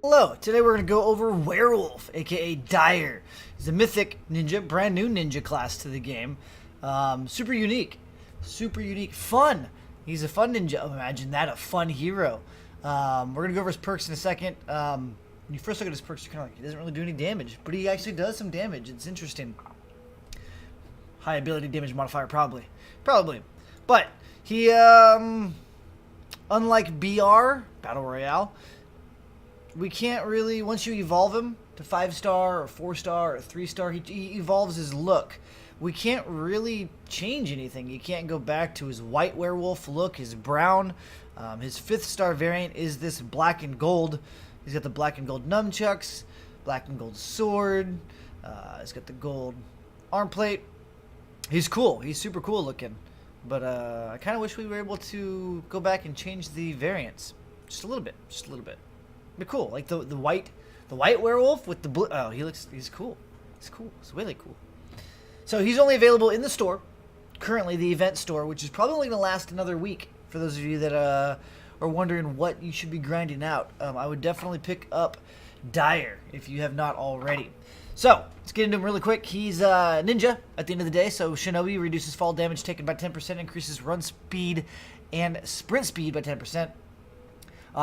Hello, today we're going to go over Werewolf, aka Dire. He's a mythic ninja, brand new ninja class to the game. Super unique, fun. He's a fun ninja. Oh, imagine that, a fun hero. We're going to go over his perks in a second. When you first look at his perks, you're kind of like, he doesn't really do any damage, but he actually does some damage. It's interesting. High ability damage modifier, probably. But he, unlike BR, Battle Royale, we can't really, once you evolve him to 5-star or 4-star or 3-star, he evolves his look. We can't really change anything. You can't go back to his white werewolf look, his brown. His 5th-star variant is this black and gold. He's got the black and gold nunchucks, black and gold sword. He's got the gold arm plate. He's cool. He's super cool looking. But I kind of wish we were able to go back and change the variants. Just a little bit. But cool, like the white werewolf with the blue. Oh, he's cool. He's really cool. So he's only available in the store, currently the event store, which is probably only gonna last another week. For those of you that are wondering what you should be grinding out, I would definitely pick up Dire if you have not already. So let's get into him really quick. He's a ninja at the end of the day, so Shinobi reduces fall damage taken by 10%, increases run speed and sprint speed by 10%.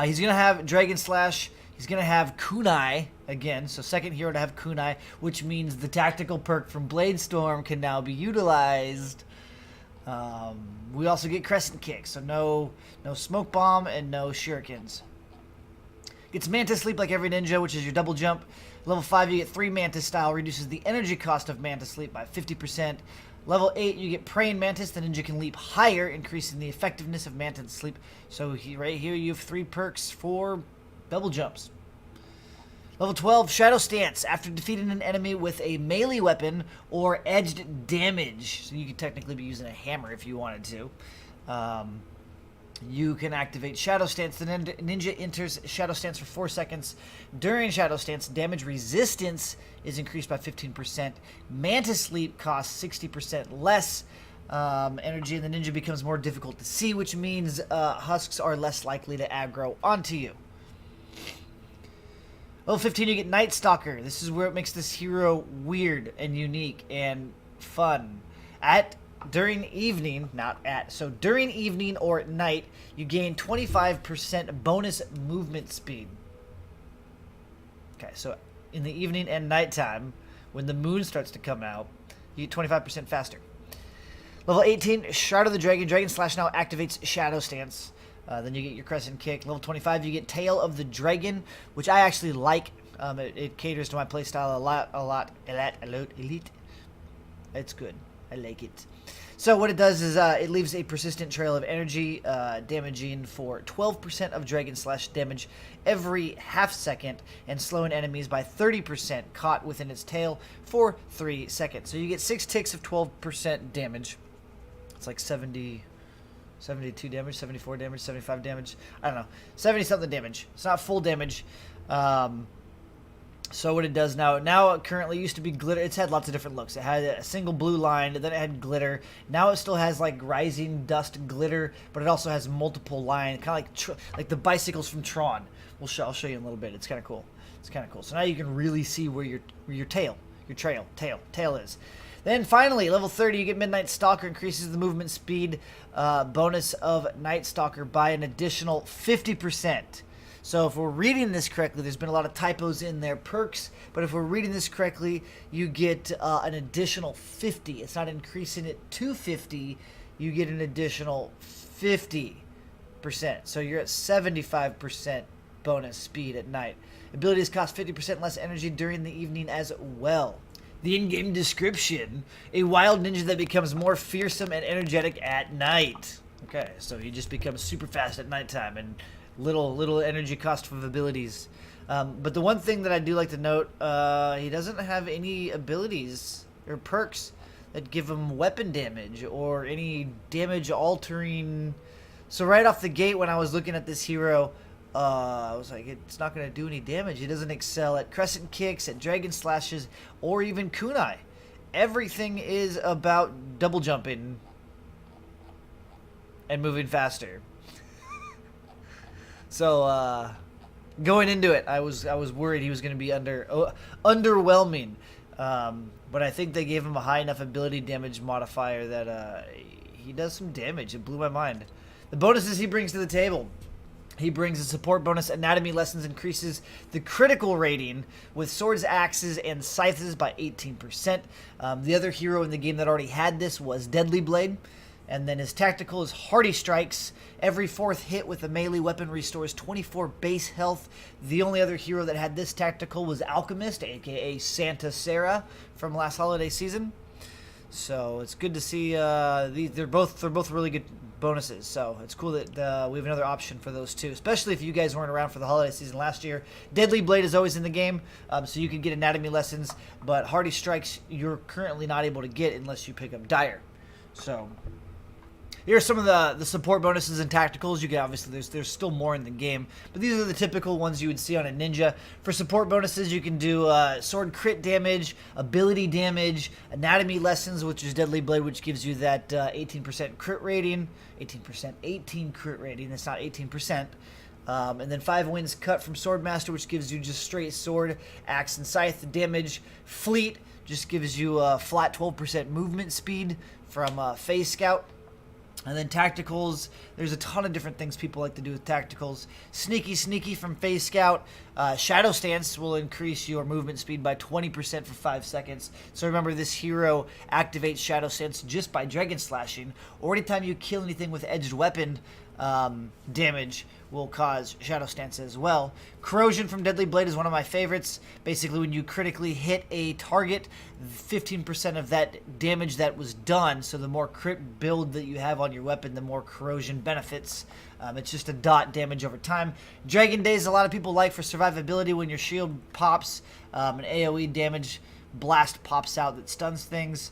He's going to have Dragon Slash. He's going to have Kunai again. So second hero to have Kunai, which means the tactical perk from Bladstorm can now be utilized. We also get Crescent Kick. So no Smoke Bomb and no Shurikens. Gets Mantis Sleep like every ninja, which is your double jump. Level 5, you get 3 Mantis Style. Reduces the energy cost of Mantis Sleep by 50%. Level 8, you get Praying Mantis. The ninja can leap higher, increasing the effectiveness of Mantis Sleep. So right here, you have 3 perks for double jumps. Level 12, Shadow Stance. After defeating an enemy with a melee weapon or edged damage, so you could technically be using a hammer if you wanted to, you can activate Shadow Stance. The ninja enters Shadow Stance for 4 seconds. During Shadow Stance, damage resistance is increased by 15%. Mantis Sleep costs 60% less energy, and the ninja becomes more difficult to see, which means husks are less likely to aggro onto you. Level 15, you get Night Stalker. This is where it makes this hero weird and unique and fun. During evening or at night, you gain 25% bonus movement speed. Okay, so in the evening and nighttime, when the moon starts to come out, you get 25% faster. Level 18, Shroud of the Dragon. Dragon Slash now activates Shadow Stance. Then you get your Crescent Kick. Level 25, you get Tail of the Dragon, which I actually like. It caters to my playstyle a lot. Elite. It's good. I like it. So what it does is it leaves a persistent trail of energy, damaging for 12% of Dragon Slash damage every half second, and slowing enemies by 30% caught within its tail for 3 seconds. So you get 6 ticks of 12% damage. It's like 72 damage, 74 damage, 75 damage. I don't know. 70-something damage. It's not full damage. So what it does now it currently used to be glitter. It's had lots of different looks. It had a single blue line, then it had glitter. Now it still has like rising dust glitter, but it also has multiple lines, kind of like the bicycles from Tron. I'll show you in a little bit. It's kind of cool. So now you can really see where your tail is. Then finally, level 30, you get Midnight Stalker. Increases the movement speed bonus of Night Stalker by an additional 50%. So if we're reading this correctly, there's been a lot of typos in their perks, but if we're reading this correctly, you get an additional 50. It's not increasing it to 50. You get an additional 50%. So you're at 75% bonus speed at night. Abilities cost 50% less energy during the evening as well. The in-game description: a wild ninja that becomes more fearsome and energetic at night. Okay, so he just becomes super fast at nighttime and little energy cost of abilities. But the one thing that I do like to note, he doesn't have any abilities or perks that give him weapon damage or any damage altering. So right off the gate, when I was looking at this hero, I was like, it's not going to do any damage. He doesn't excel at Crescent Kicks, at Dragon Slashes, or even Kunai. Everything is about double jumping and moving faster. So, Going into it, I was worried he was going to be underwhelming, but I think they gave him a high enough ability damage modifier that he does some damage. It blew my mind. The bonuses he brings to the table. He brings a support bonus. Anatomy lessons increases the critical rating with swords, axes, and scythes by 18%. The other hero in the game that already had this was Deadly Blade. And then his tactical is Hardy Strikes. Every 4th hit with a melee weapon restores 24 base health. The only other hero that had this tactical was Alchemist, aka Santa Sarah from last holiday season. So it's good to see they're both really good bonuses. So it's cool that we have another option for those too, especially if you guys weren't around for the holiday season last year. Deadly Blade is always in the game, so you can get anatomy lessons, but Hardy Strikes you're currently not able to get unless you pick up Dire. So here are some of the support bonuses and tacticals. You can obviously there's still more in the game, but these are the typical ones you would see on a ninja. For support bonuses, you can do sword crit damage, ability damage, anatomy lessons, which is Deadly Blade, which gives you that 18% crit rating, 18 crit rating. That's not 18%. And then 5 wins cut from Swordmaster, which gives you just straight sword, axe, and scythe damage. Fleet just gives you a flat 12% movement speed from Phase Scout. And then tacticals, there's a ton of different things people like to do with tacticals. Sneaky from Phase Scout. Shadow Stance will increase your movement speed by 20% for 5 seconds. So remember, this hero activates Shadow Stance just by Dragon Slashing, or anytime you kill anything with edged weapon damage will cause Shadow Stance as well. Corrosion from Deadly Blade is one of my favorites. Basically, when you critically hit a target, 15% of that damage that was done, so the more crit build that you have on your weapon, the more corrosion benefits. It's just a dot damage over time. Dragon Days, a lot of people like for survivability. When your shield pops, an AoE damage blast pops out that stuns things.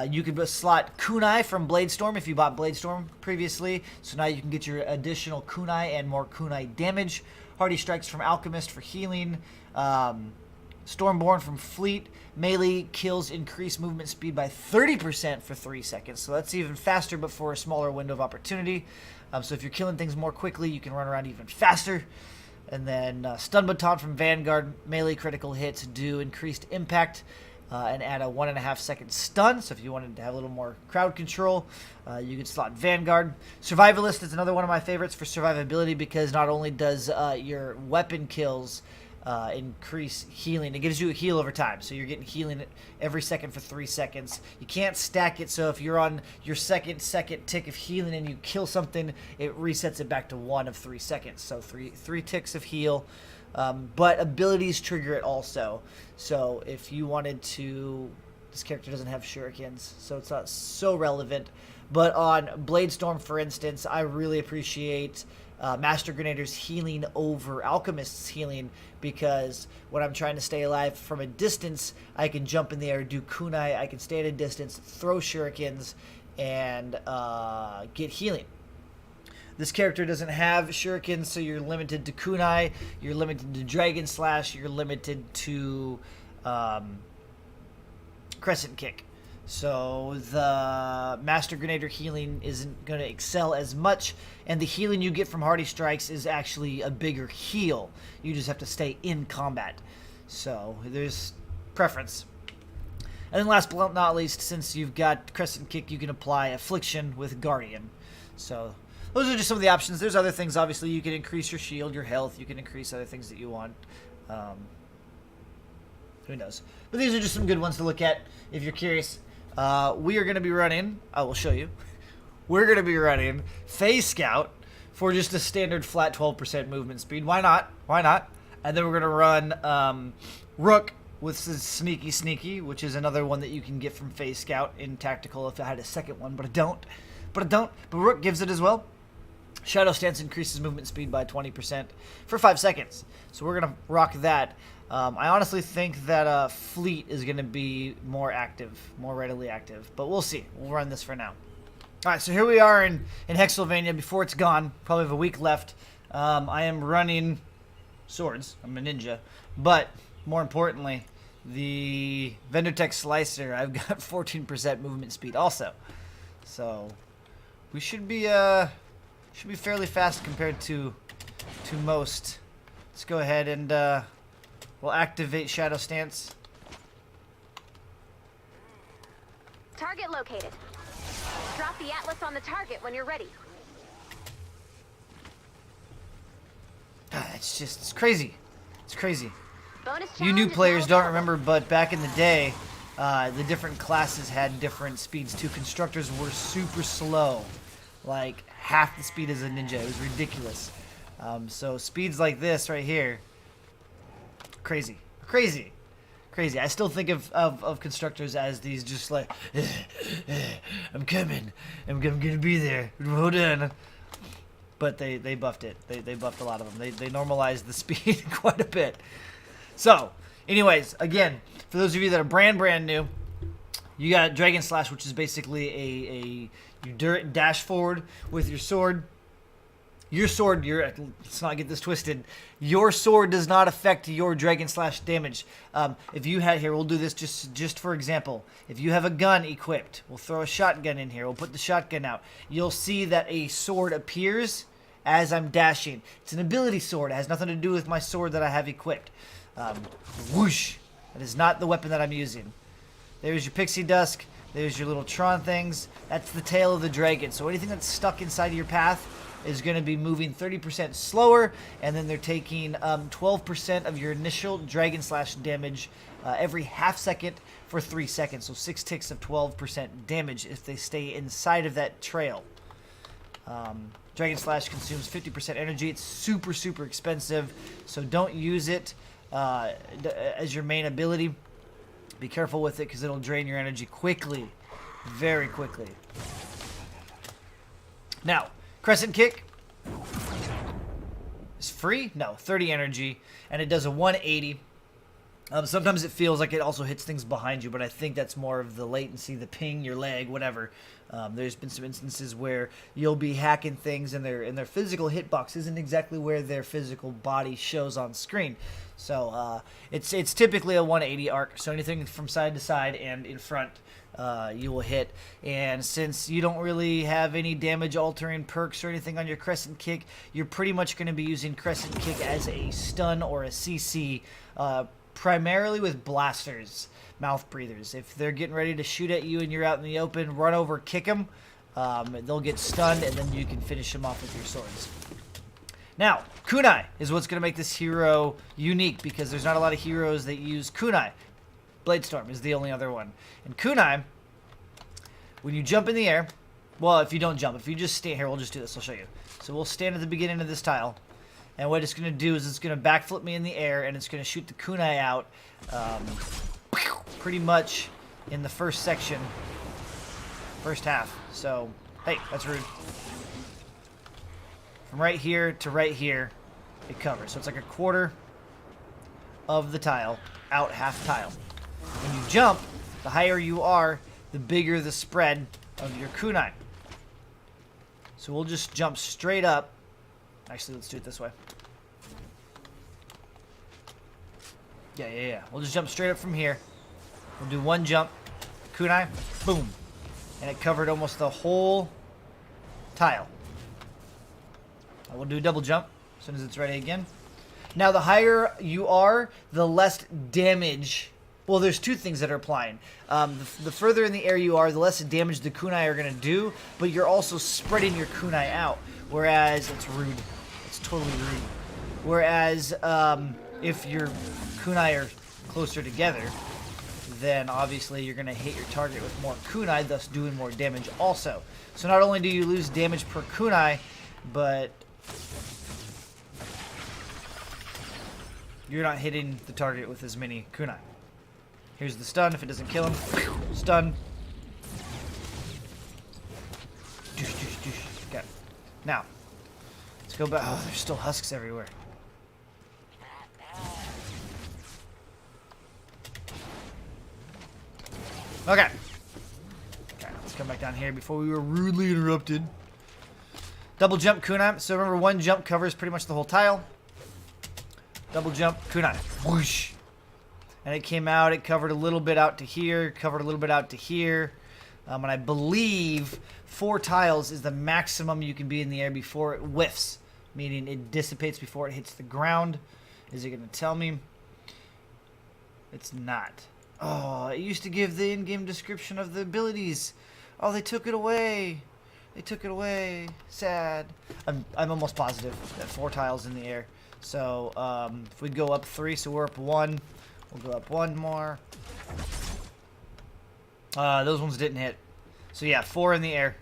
You could slot Kunai from Bladstorm if you bought Bladstorm previously. So now you can get your additional Kunai and more Kunai damage. Hardy Strikes from Alchemist for healing. Stormborn from Fleet. Melee kills increase movement speed by 30% for 3 seconds. So that's even faster, but for a smaller window of opportunity. So if you're killing things more quickly, you can run around even faster. And then Stun Baton from Vanguard. Melee critical hits do increased impact. And add a 1.5 second stun. So if you wanted to have a little more crowd control, you could slot Vanguard. Survivalist is another one of my favorites for survivability because not only does your weapon kills increase healing, it gives you a heal over time. So you're getting healing every second for 3 seconds. You can't stack it, so if you're on your second tick of healing and you kill something, it resets it back to 1 of 3 seconds. So three ticks of heal. But abilities trigger it also. So if you wanted to, this character doesn't have shurikens, so it's not so relevant. But on Bladstorm, for instance, I really appreciate Master Grenader's healing over Alchemist's healing, because when I'm trying to stay alive from a distance, I can jump in the air, do kunai, I can stay at a distance, throw shurikens, and get healing. This character doesn't have shurikens, so you're limited to kunai, you're limited to Dragon Slash, you're limited to Crescent Kick. So the Master Grenader healing isn't going to excel as much, and the healing you get from Hardy Strikes is actually a bigger heal. You just have to stay in combat. So there's preference. And then last but not least, since you've got Crescent Kick, you can apply Affliction with Guardian. So those are just some of the options. There's other things, obviously. You can increase your shield, your health. You can increase other things that you want. Who knows? But these are just some good ones to look at if you're curious. We are going to be running, I will show you. We're going to be running Phase Scout for just a standard flat 12% movement speed. Why not? Why not? And then we're going to run Rook with Sneaky, which is another one that you can get from Phase Scout in Tactical if I had a second one, but I don't. But Rook gives it as well. Shadow Stance increases movement speed by 20% for 5 seconds. So we're going to rock that. I honestly think that Fleet is going to be more active, more readily active. But we'll see. We'll run this for now. All right, so here we are in Hexylvania before it's gone. Probably have a week left. I am running swords. I'm a ninja. But more importantly, the Vendortech Slicer, I've got 14% movement speed also. So we should be fairly fast compared to most let's go ahead and we'll activate Shadow Stance. Target located. Drop the Atlas on the target when you're ready. It's crazy. It's crazy. Bonus You new challenge is players now don't available. remember, but back in the day, the different classes had different speeds too. Constructors were super slow, like half the speed as a ninja. It was ridiculous. So speeds like this right here, crazy, crazy, crazy. I still think of constructors as these just like, I'm coming, I'm gonna be there. Hold on. But they buffed it. They buffed a lot of them. They normalized the speed quite a bit. So, anyways, again, for those of you that are brand new, you got Dragon Slash, which is basically you dash forward with your sword. Your sword, let's not get this twisted. Your sword does not affect your Dragon Slash damage. If you had here, we'll do this just for example. If you have a gun equipped, we'll throw a shotgun in here. We'll put the shotgun out. You'll see that a sword appears as I'm dashing. It's an ability sword. It has nothing to do with my sword that I have equipped. Whoosh. That is not the weapon that I'm using. There's your pixie dust. There's your little Tron things. That's the tail of the dragon. So anything that's stuck inside of your path is going to be moving 30% slower, and then they're taking 12% of your initial Dragon Slash damage every half second for 3 seconds. So 6 ticks of 12% damage if they stay inside of that trail. Dragon Slash consumes 50% energy. It's super, super expensive, so don't use it as your main ability. Be careful with it because it'll drain your energy quickly, very quickly. Now, Crescent Kick is free? No, 30 energy, and it does a 180. Sometimes it feels like it also hits things behind you, but I think that's more of the latency, the ping, your leg, whatever. There's been some instances where you'll be hacking things and their physical hitbox isn't exactly where their physical body shows on screen. So it's typically a 180 arc, so anything from side to side and in front you will hit. And since you don't really have any damage altering perks or anything on your Crescent Kick, you're pretty much going to be using Crescent Kick as a stun or a CC, primarily with blasters, mouth breathers. If they're getting ready to shoot at you and you're out in the open, run over, kick them. They'll get stunned, and then you can finish them off with your swords. Now, Kunai is what's going to make this hero unique, because there's not a lot of heroes that use Kunai. Bladstorm is the only other one. And Kunai, when you jump in the air, well, if you don't jump, if you just stand here, we'll just do this, I'll show you. So we'll stand at the beginning of this tile, and what it's going to do is it's going to backflip me in the air, and it's going to shoot the Kunai out pretty much in the first section, first half. So, hey, that's rude. From right here to right here, it covers. So it's like a quarter of the tile, out half tile. When you jump, the higher you are, the bigger the spread of your Kunai. So we'll just jump straight up. Actually, let's do it this way. Yeah. We'll just jump straight up from here. We'll do one jump. Kunai, boom. And it covered almost the whole tile. We'll do a double jump as soon as it's ready again. Now, the higher you are, the less damage. Well, there's two things that are applying. The further in the air you are, the less damage the Kunai are going to do, but you're also spreading your Kunai out. Whereas, it's rude. It's totally rude. Whereas, if your Kunai are closer together, then obviously you're going to hit your target with more Kunai, thus doing more damage also. So not only do you lose damage per Kunai, but you're not hitting the target with as many Kunai. Here's the stun. If it doesn't kill him, stun. Okay. Now, let's go back. Oh, there's still husks everywhere. Okay. Let's come back down here before we were rudely interrupted. Double jump Kunai. So remember, one jump covers pretty much the whole tile. Double jump Kunai. Whoosh. And it came out. It covered a little bit out to here. Covered a little bit out to here. And I believe 4 tiles is the maximum you can be in the air before it whiffs. meaning it dissipates before it hits the ground. Is it going to tell me? It's not. Oh, it used to give the in-game description of the abilities. Oh, they took it away. They took it away. Sad. I'm almost positive that 4 tiles in the air. So if we go up 3, so we're up 1. We'll go up 1 more. Those ones didn't hit. So yeah, 4 in the air.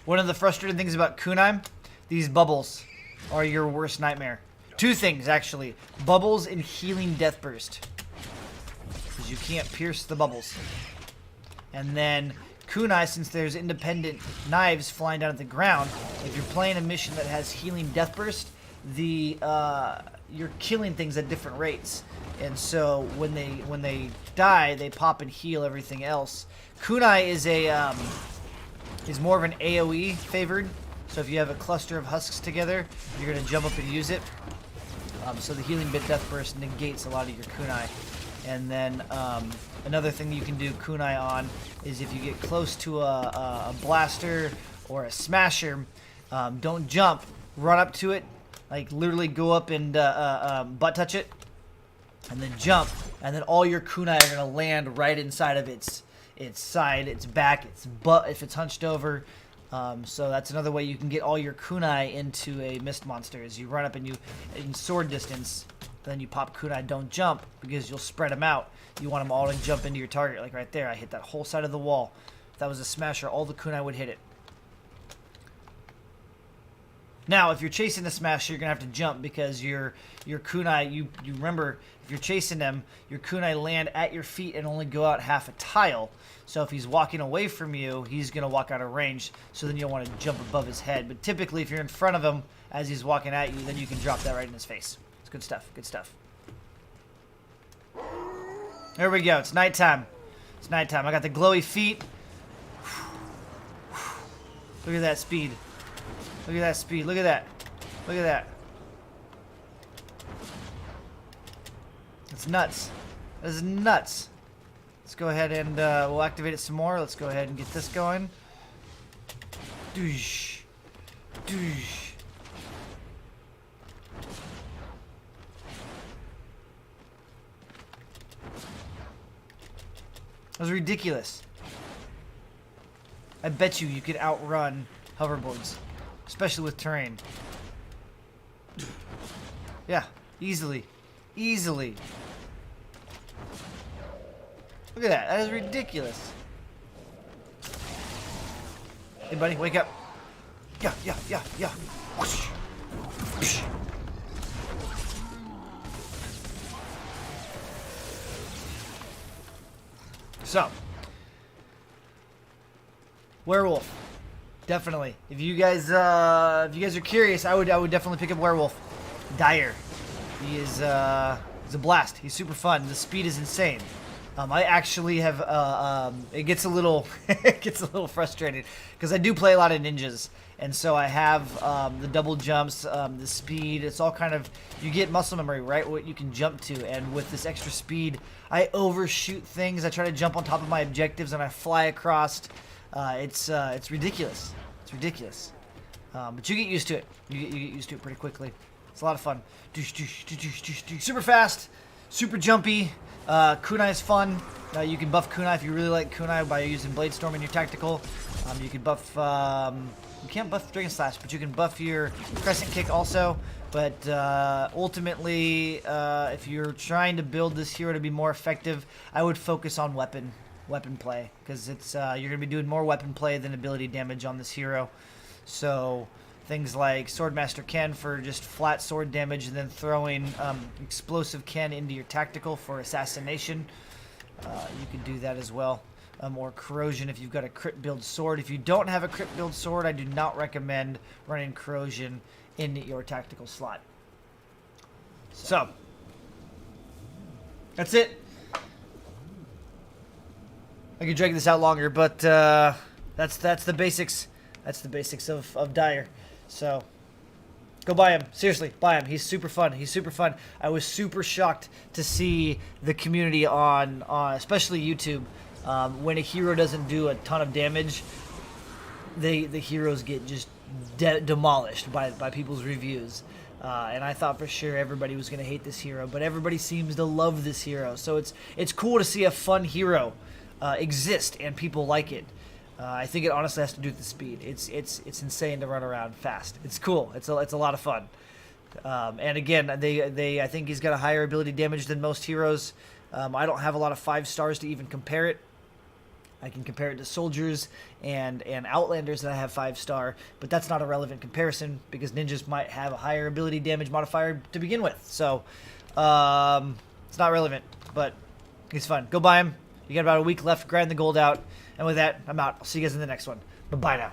One of the frustrating things about Kunai, these bubbles are your worst nightmare. 2 things, actually. Bubbles and healing death burst. Because you can't pierce the bubbles. And then Kunai, since there's independent knives flying down at the ground, if you're playing a mission that has healing death burst, you're killing things at different rates. And so when they die, they pop and heal everything else. Kunai is more of an AoE favored. So if you have a cluster of husks together, you're going to jump up and use it. So the healing bit death burst negates a lot of your kunai. And then another thing you can do kunai on is if you get close to a blaster or a smasher, don't jump, run up to it, like literally go up and butt touch it, and then jump, and then all your kunai are going to land right inside of its side, its back, its butt if it's hunched over. So that's another way you can get all your kunai into a mist monster is you run up and you, in sword distance, then you pop kunai, don't jump because you'll spread them out. You want them all to jump into your target, like right there. I hit that whole side of the wall. If that was a smasher, all the kunai would hit it. Now, if you're chasing the smasher, you're going to have to jump because your kunai, you remember, if you're chasing them, your kunai land at your feet and only go out half a tile. So if he's walking away from you, he's going to walk out of range. So then you'll want to jump above his head. But typically, if you're in front of him as he's walking at you, then you can drop that right in his face. It's good stuff. Good stuff. There we go. It's nighttime. It's nighttime. I got the glowy feet. Look at that speed. Look at that speed. Look at that. Look at that. It's nuts. This is nuts. Let's go ahead and we'll activate it some more. Let's go ahead and get this going. Doosh. Doosh. That was ridiculous. I bet you could outrun hoverboards. Especially with terrain. Yeah, easily. Easily. Look at that. That is ridiculous. Hey, buddy, wake up. Yeah. Whoosh. Whoosh. So, Werewolf. Definitely. If you guys are curious, I would definitely pick up Werewolf. Dire. He is he's a blast. He's super fun. The speed is insane. I actually have it gets a little frustrating because I do play a lot of ninjas, and so I have the double jumps, the speed. It's all kind of, you get muscle memory, right? What you can jump to, and with this extra speed, I overshoot things. I try to jump on top of my objectives, and I fly across. It's ridiculous. It's ridiculous. But you get used to it. You get used to it pretty quickly. It's a lot of fun. Super fast, super jumpy. Kunai is fun. You can buff Kunai if you really like Kunai by using Bladstorm in your tactical. You can buff. You can't buff Dragon Slash, but you can buff your Crescent Kick also. But ultimately, if you're trying to build this hero to be more effective, I would focus on weapon play, because it's you're gonna be doing more weapon play than ability damage on this hero. So things like Swordmaster Ken for just flat sword damage, and then throwing explosive Ken into your tactical for assassination. You could do that as well. Or corrosion if you've got a crit build sword. If you don't have a crit build sword, I do not recommend running corrosion in your tactical slot. So that's it. I could drag this out longer, but that's the basics. That's the basics of Dire. So go buy him. Seriously, buy him. He's super fun. He's super fun. I was super shocked to see the community on especially YouTube When a hero doesn't do a ton of damage, the heroes get just demolished by people's reviews. And I thought for sure everybody was going to hate this hero, but everybody seems to love this hero. So it's cool to see a fun hero exist and people like it. I think it honestly has to do with the speed. It's insane to run around fast. It's cool. It's a lot of fun. And again, I think he's got a higher ability damage than most heroes. I don't have a lot of 5 stars to even compare it. I can compare it to soldiers and outlanders that I have 5-star, but that's not a relevant comparison because ninjas might have a higher ability damage modifier to begin with. So it's not relevant, but he's fun. Go buy him. You got about a week left. Grind the gold out. And with that, I'm out. I'll see you guys in the next one. Bye-bye now.